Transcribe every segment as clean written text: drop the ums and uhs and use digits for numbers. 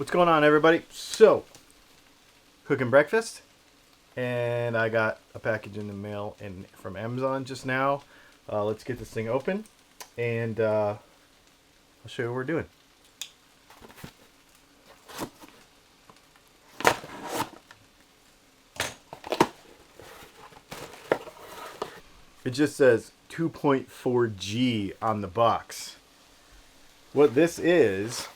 What's going on, everybody? So, cooking breakfast, and I got a package in the mail from Amazon just now. Let's get this thing open, and I'll show you what we're doing. It just says 2.4G on the box. What this is,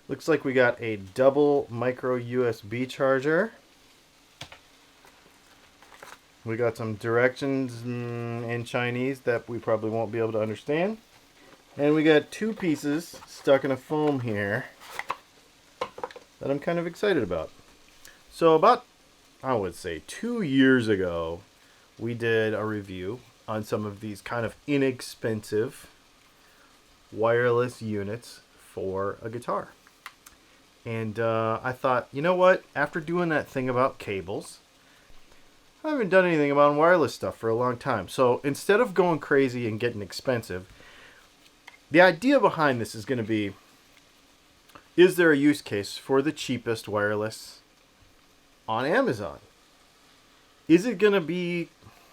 looks like we got a double micro USB charger. We got some directions in Chinese that we probably won't be able to understand. And we got two pieces stuck in a foam here that I'm kind of excited about. So about, I would say 2 years ago, we did a review on some of these kind of inexpensive wireless units for a guitar. And I thought, you know what? After doing that thing about cables, I haven't done anything about wireless stuff for a long time. So instead of going crazy and getting expensive, the idea behind this is going to be, is there a use case for the cheapest wireless on Amazon? Is it going to be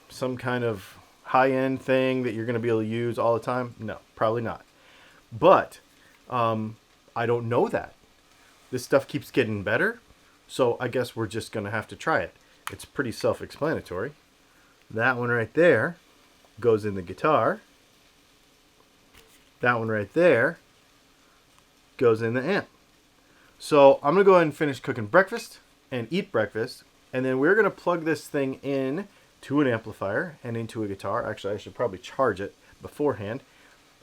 some kind of high-end thing that you're going to be able to use all the time? No, probably not. But I don't know that. This stuff keeps getting better, so I guess we're just going to have to try it. It's pretty self-explanatory. That one right there goes in the guitar. That one right there goes in the amp. So I'm going to go ahead and finish cooking breakfast and eat breakfast, and then we're going to plug this thing in to an amplifier and into a guitar. Actually, I should probably charge it beforehand.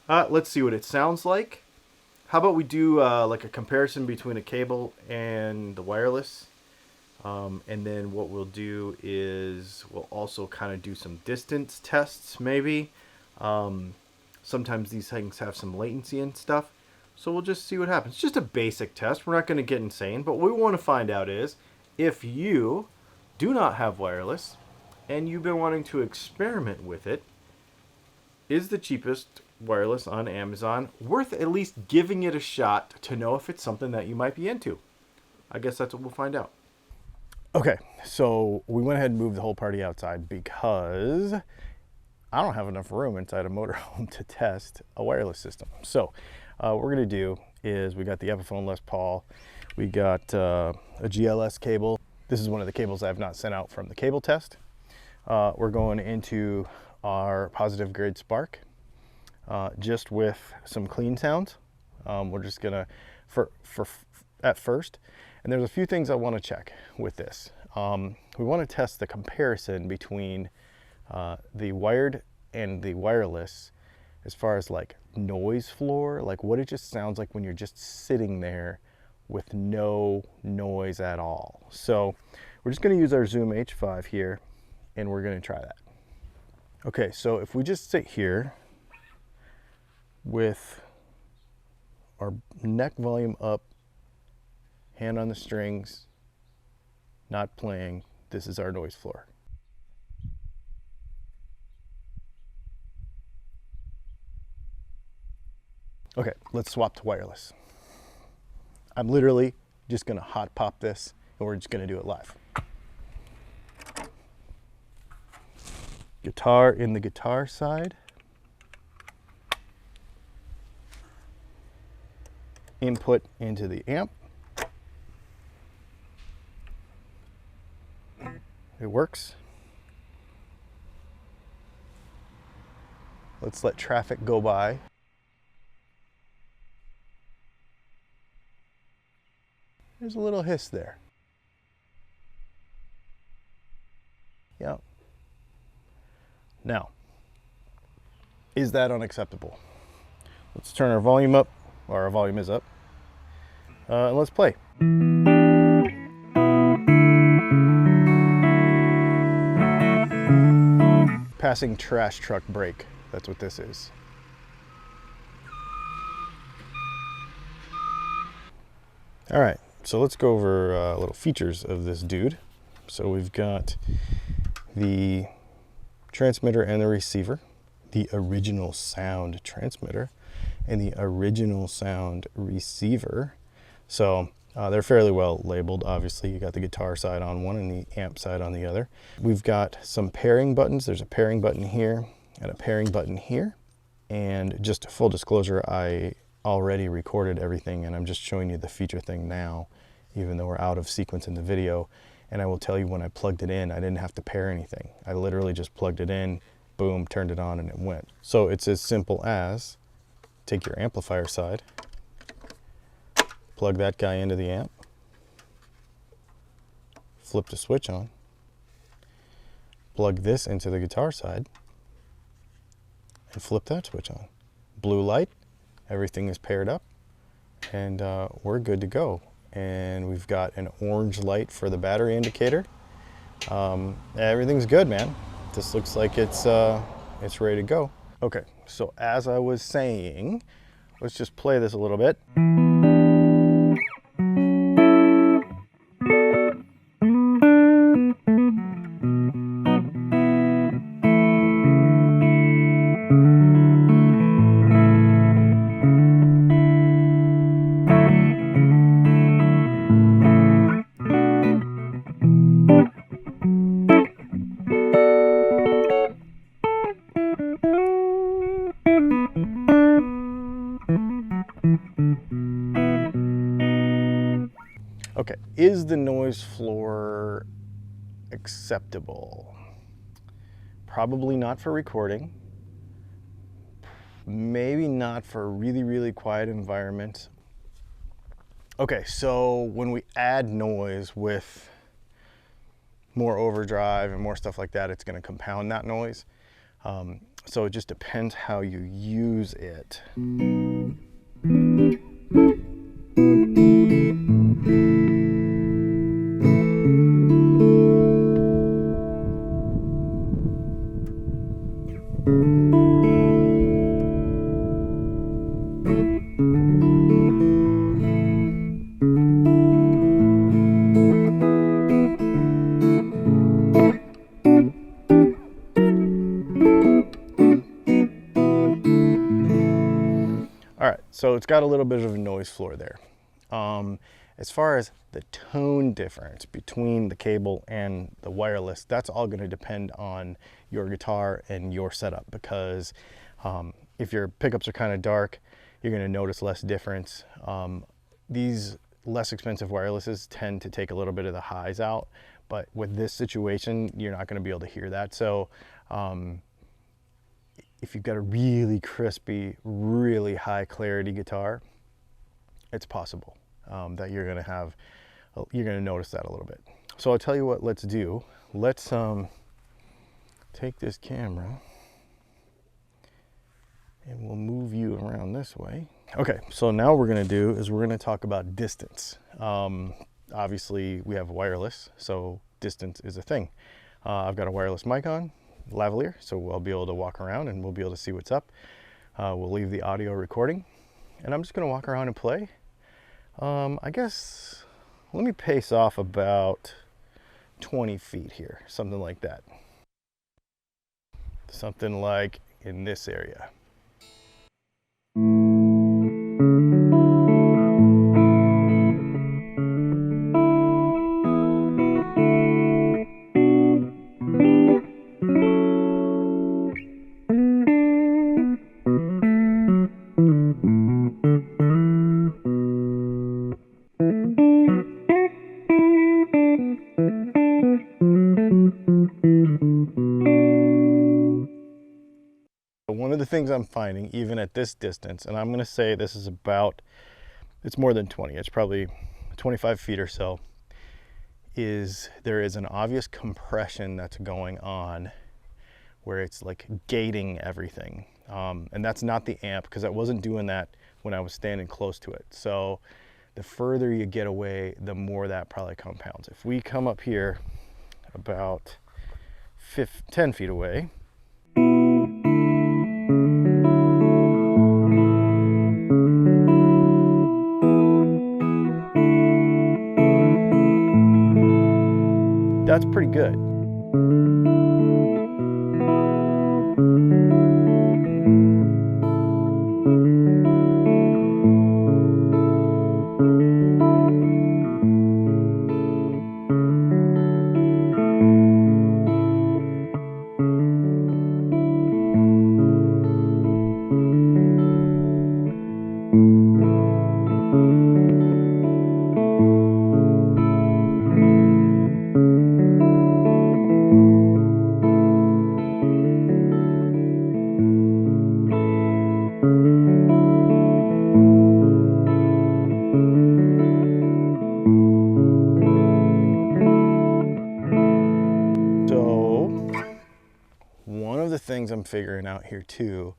Let's see what it sounds like. How about we do like a comparison between a cable and the wireless? And then what we'll do is we'll also kind of do some distance tests maybe. Sometimes these things have some latency and stuff. So we'll just see what happens. Just a basic test. We're not going to get insane. But what we want to find out is if you do not have wireless and you've been wanting to experiment with it, is the cheapest wireless on Amazon worth at least giving it a shot to know if it's something that you might be into? I guess that's what we'll find out. Okay, so we went ahead and moved the whole party outside because I don't have enough room inside a motorhome to test a wireless system. So what we're going to do is we got the Epiphone Les Paul. We got a GLS cable. This is one of the cables I have not sent out from the cable test. We're going into our positive grade Spark just with some clean sounds. We're just going to, at first, and there's a few things I want to check with this. We want to test the comparison between the wired and the wireless as far as like noise floor, like what it just sounds like when you're just sitting there with no noise at all. So we're just going to use our Zoom H5 here and we're going to try that. Okay, so if we just sit here with our neck volume up, hand on the strings, not playing, this is our noise floor. Okay, let's swap to wireless. I'm literally just gonna hot pop this and we're just gonna do it live. Guitar in the guitar side. Input into the amp. It works. Let's let traffic go by. There's a little hiss there. Yep. Now, is that unacceptable? Let's turn our volume up, or our volume is up, and let's play. Passing trash truck brake, that's what this is. All right, so let's go over little features of this dude. So we've got the transmitter and the receiver, the original sound transmitter, and the original sound receiver. So They're fairly well labeled, obviously. You got the guitar side on one and the amp side on the other. We've got some pairing buttons. There's a pairing button here and a pairing button here. And just full disclosure, I already recorded everything and I'm just showing you the feature thing now, even though we're out of sequence in the video. And I will tell you, when I plugged it in, I didn't have to pair anything. I literally just plugged it in, boom, turned it on, and it went. So it's as simple as take your amplifier side, plug that guy into the amp, flip the switch on, plug this into the guitar side, and flip that switch on. Blue light, everything is paired up, and we're good to go. And we've got an orange light for the battery indicator. Everything's good, man. This looks like it's ready to go. Okay, so as I was saying, let's just play this a little bit. Okay, is the noise floor acceptable? Probably not for recording. Maybe not for a really, really quiet environment. Okay, so when we add noise with more overdrive and more stuff like that, it's going to compound that noise. So it just depends how you use it. All right, so it's got a little bit of a noise floor there. As far as the tone difference between the cable and the wireless, that's all going to depend on your guitar and your setup, because if your pickups are kind of dark, you're going to notice less difference. These less expensive wirelesses tend to take a little bit of the highs out, but with this situation, you're not going to be able to hear that. So if you've got a really crispy, really high clarity guitar, it's possible that you're going to notice that a little bit. So I'll tell you what, let's do. Let's take this camera and we'll move you around this way. Okay, so now what we're going to do is we're going to talk about distance. Obviously we have wireless, so distance is a thing. I've got a wireless mic on, lavalier, so I'll be able to walk around and we'll be able to see what's up. We'll leave the audio recording and I'm just going to walk around and play. I guess, let me pace off about 20 feet here, something like that. Something like in this area. One of the things I'm finding, even at this distance, and I'm going to say this is about, it's more than 20, it's probably 25 feet or so, is there is an obvious compression that's going on where it's like gating everything. And that's not the amp, because I wasn't doing that when I was standing close to it. So the further you get away, the more that probably compounds. If we come up here about 10 feet away, that's pretty good. I'm figuring out here too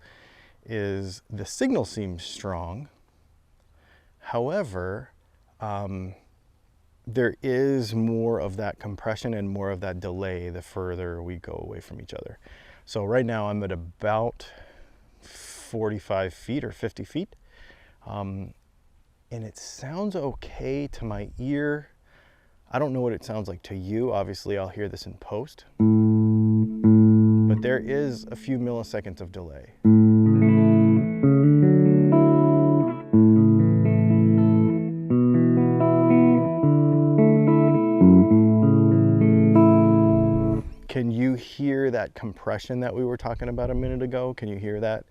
is the signal seems strong. However, there is more of that compression and more of that delay the further we go away from each other. So right now I'm at about 45 feet or 50 feet. And it sounds okay to my ear. I don't know what it sounds like to you. Obviously, I'll hear this in post. But there is a few milliseconds of delay. Can you hear that compression that we were talking about a minute ago? Can you hear that?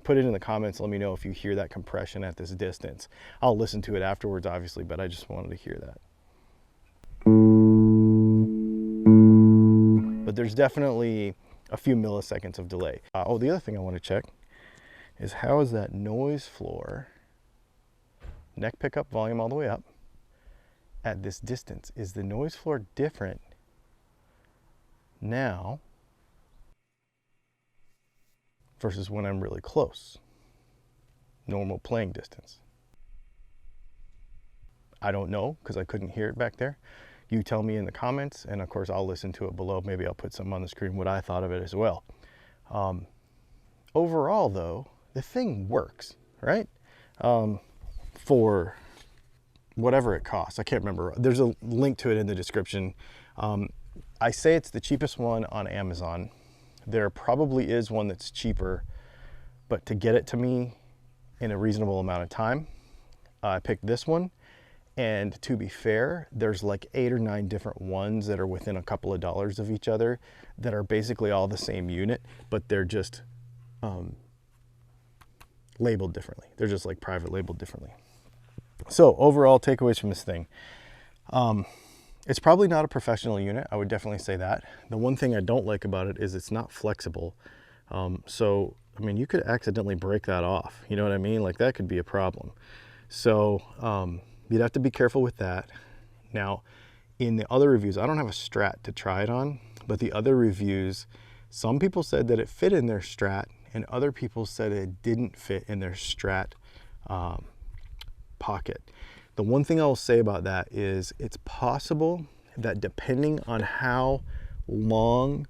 Put it in the comments. Let me know if you hear that compression at this distance. I'll listen to it afterwards, obviously, but I just wanted to hear that. But there's definitely a few milliseconds of delay. Oh, the other thing I want to check is how is that noise floor, neck pickup volume all the way up, at this distance? Is the noise floor different now versus when I'm really close, normal playing distance? I don't know because I couldn't hear it back there. You tell me in the comments, and of course I'll listen to it below. Maybe I'll put something on the screen what I thought of it as well. Overall though, the thing works, right? For whatever it costs. I can't remember. There's a link to it in the description. I say it's the cheapest one on Amazon. There probably is one that's cheaper, but to get it to me in a reasonable amount of time, I picked this one. And to be fair, there's like 8 or 9 different ones that are within a couple of dollars of each other that are basically all the same unit, but they're just labeled differently. They're just like private labeled differently. So overall takeaways from this thing. It's probably not a professional unit. I would definitely say that. The one thing I don't like about it is it's not flexible. So, I mean, you could accidentally break that off. You know what I mean? Like that could be a problem. So you'd have to be careful with that. Now, in the other reviews, I don't have a Strat to try it on, but the other reviews, some people said that it fit in their Strat and other people said it didn't fit in their Strat pocket. The one thing I'll say about that is it's possible that depending on how long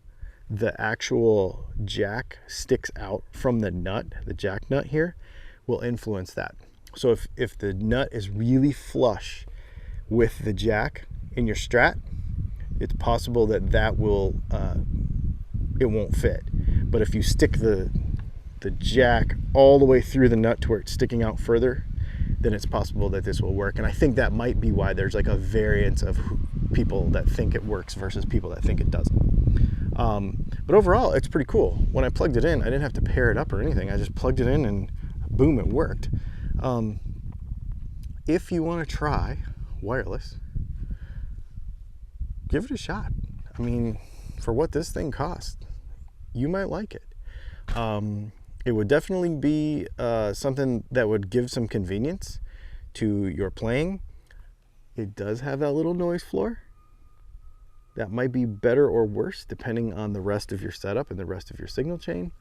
the actual jack sticks out from the nut, the jack nut here, will influence that. So if the nut is really flush with the jack in your Strat, it's possible that that will, it won't fit. But if you stick the jack all the way through the nut to where it's sticking out further, then it's possible that this will work. And I think that might be why there's like a variance of people that think it works versus people that think it doesn't. But overall, it's pretty cool. When I plugged it in, I didn't have to pair it up or anything. I just plugged it in and boom, it worked. If you want to try wireless, give it a shot. I mean, for what this thing costs, you might like it. It would definitely be something that would give some convenience to your playing. It does have that little noise floor. That might be better or worse depending on the rest of your setup and the rest of your signal chain.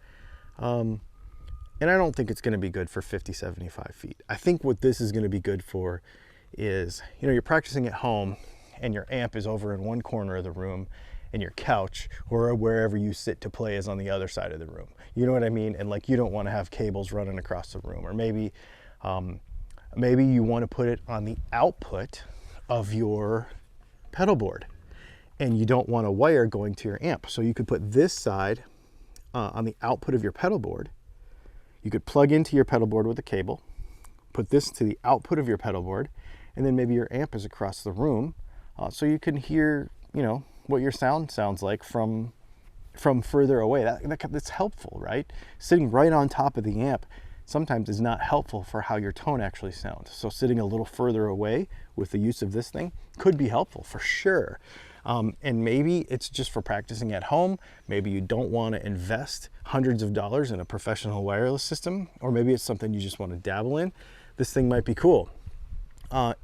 And I don't think it's going to be good for 50, 75 feet. I think what this is going to be good for is, you know, you're practicing at home and your amp is over in one corner of the room and your couch or wherever you sit to play is on the other side of the room. You know what I mean? And like, you don't want to have cables running across the room, or maybe you want to put it on the output of your pedal board and you don't want a wire going to your amp. So you could put this side on the output of your pedal board. You could plug into your pedal board with a cable, put this to the output of your pedal board, and then maybe your amp is across the room, so you can hear, you know, what your sound sounds like from further away. That's helpful, right? Sitting right on top of the amp sometimes is not helpful for how your tone actually sounds. So sitting a little further away with the use of this thing could be helpful for sure. And maybe it's just for practicing at home. Maybe you don't want to invest hundreds of dollars in a professional wireless system, or maybe it's something you just want to dabble in. This thing might be cool.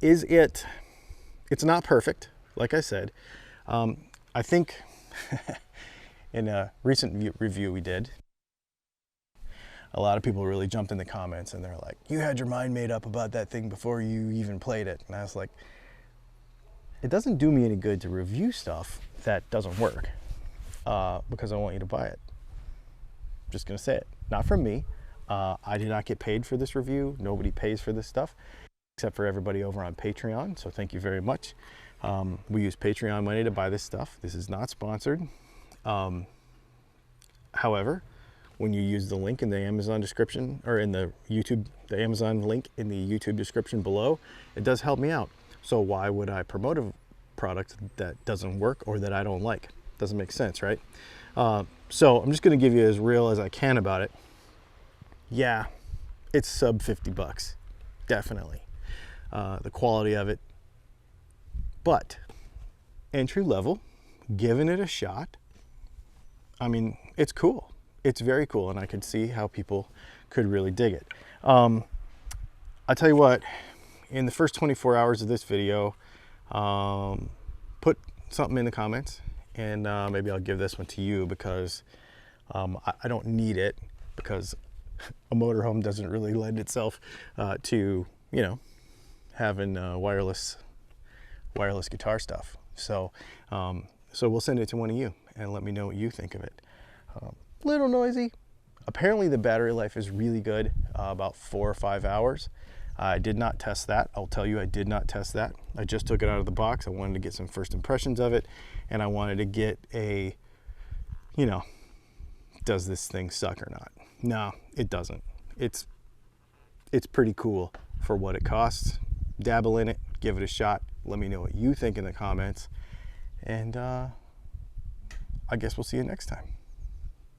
It's not perfect, like I said. I think in a recent review we did, a lot of people really jumped in the comments and they're like, you had your mind made up about that thing before you even played it. And I was like, it doesn't do me any good to review stuff that doesn't work because I want you to buy it. Just gonna say it, not from me. I did not get paid for this review. Nobody pays for this stuff except for everybody over on Patreon. So thank you very much. We use Patreon money to buy this stuff. This is not sponsored. However, when you use the link in the Amazon description or in the Amazon link in the YouTube description below, it does help me out. So why would I promote a product that doesn't work or that I don't like? Doesn't make sense, right? So I'm just gonna give you as real as I can about it. Yeah, it's sub 50 bucks, definitely. The quality of it, but entry level, giving it a shot. I mean, it's cool. It's very cool, and I could see how people could really dig it. I'll tell you what, in the first 24 hours of this video, put something in the comments, and maybe I'll give this one to you because I don't need it, because a motorhome doesn't really lend itself to, you know, having wireless guitar stuff. So we'll send it to one of you and let me know what you think of it. Little noisy. Apparently the battery life is really good, about 4 or 5 hours. I did not test that. I'll tell you, I did not test that. I just took it out of the box. I wanted to get some first impressions of it, and I wanted to get a, you know, does this thing suck or not? No, it doesn't. It's pretty cool for what it costs. Dabble in it, give it a shot. Let me know what you think in the comments, and I guess we'll see you next time.